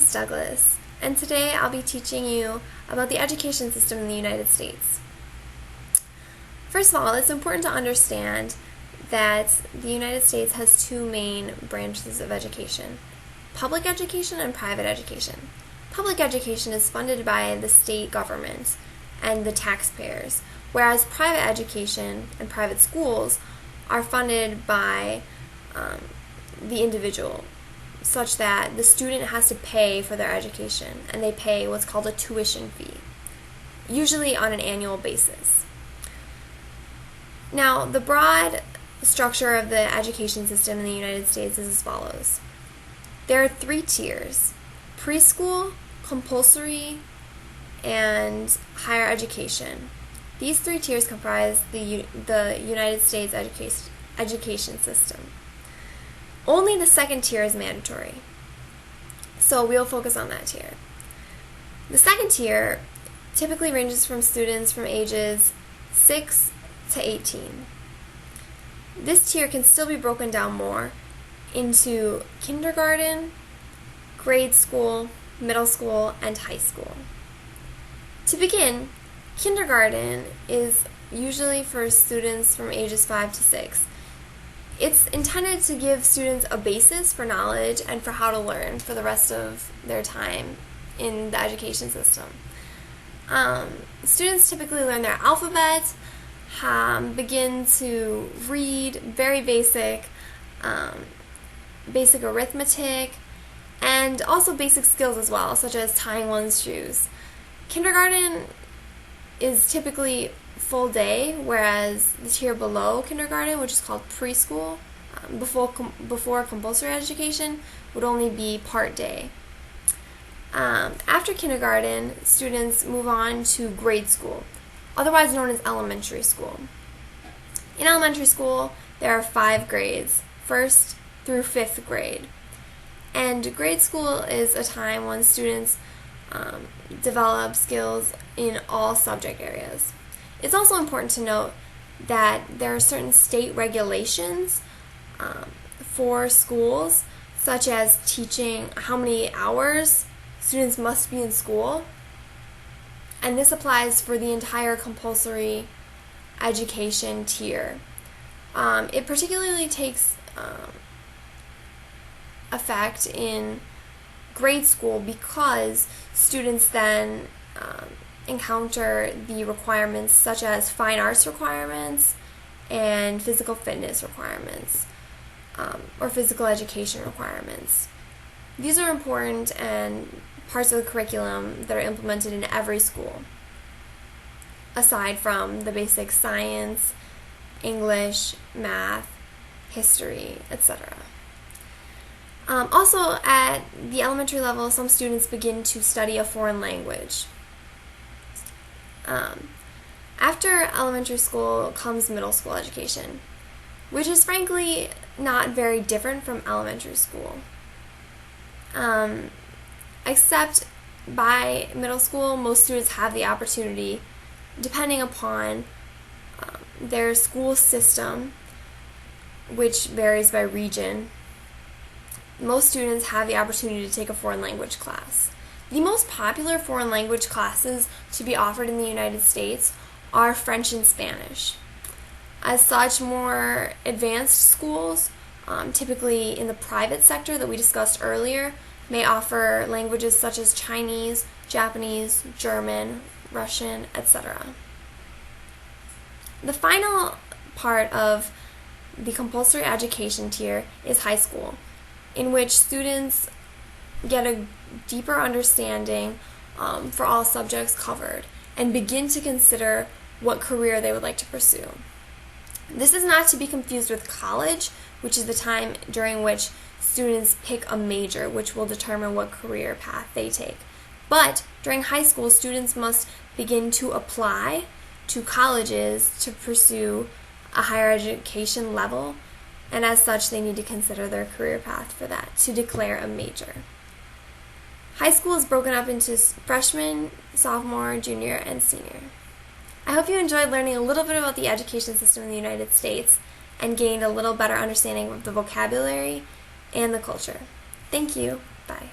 is Douglas, and today I'll be teaching you about the education system in the United States. First of all, it's important to understand that the United States has two main branches of education: public education and private education. Public education is funded by the state government and the taxpayers, whereas private education and private schools are funded by the individual, such that the student has to pay for their education, and they pay what's called a tuition fee, usually on an annual basis. Now, the broad structure of the education system in the United States is as follows. There are 3 tiers: preschool, compulsory, and higher education. These 3 tiers comprise the United States education system. Only the second tier is mandatory, so we'll focus on that tier. The second tier typically ranges from students from ages 6 to 18. This tier can still be broken down more into kindergarten, grade school, middle school, and high school. To begin, kindergarten is usually for students from ages 5 to 6. It's intended to give students a basis for knowledge and for how to learn for the rest of their time in the education system. Students typically learn their alphabet, begin to read very basic arithmetic, and also basic skills as well, such as tying one's shoes. Kindergarten is typically full day, whereas the tier below kindergarten, which is called preschool, before compulsory education, would only be part day. After kindergarten, students move on to grade school, otherwise known as elementary school. In elementary school, there are 5 grades, 1st through 5th grade. And grade school is a time when students develop skills in all subject areas. It's also important to note that there are certain state regulations for schools, such as teaching how many hours students must be in school, and this applies for the entire compulsory education tier. It particularly takes effect in grade school because students then encounter the requirements such as fine arts requirements and physical fitness requirements, or physical education requirements. These are important and parts of the curriculum that are implemented in every school, aside from the basic science, English, math, history, etc. Also, at the elementary level, some students begin to study a foreign language. After elementary school comes middle school education, which is frankly not very different from elementary school. Except by middle school, most students have the opportunity, depending upon their school system, which varies by region, most students have the opportunity to take a foreign language class. The most popular foreign language classes to be offered in the United States are French and Spanish. As such, more advanced schools, typically in the private sector that we discussed earlier, may offer languages such as Chinese, Japanese, German, Russian, etc. The final part of the compulsory education tier is high school, in which students get a deeper understanding for all subjects covered and begin to consider what career they would like to pursue. This is not to be confused with college, which is the time during which students pick a major, which will determine what career path they take. But during high school, students must begin to apply to colleges to pursue a higher education level, and as such, they need to consider their career path for that to declare a major. High school is broken up into freshman, sophomore, junior, and senior. I hope you enjoyed learning a little bit about the education system in the United States and gained a little better understanding of the vocabulary and the culture. Thank you. Bye.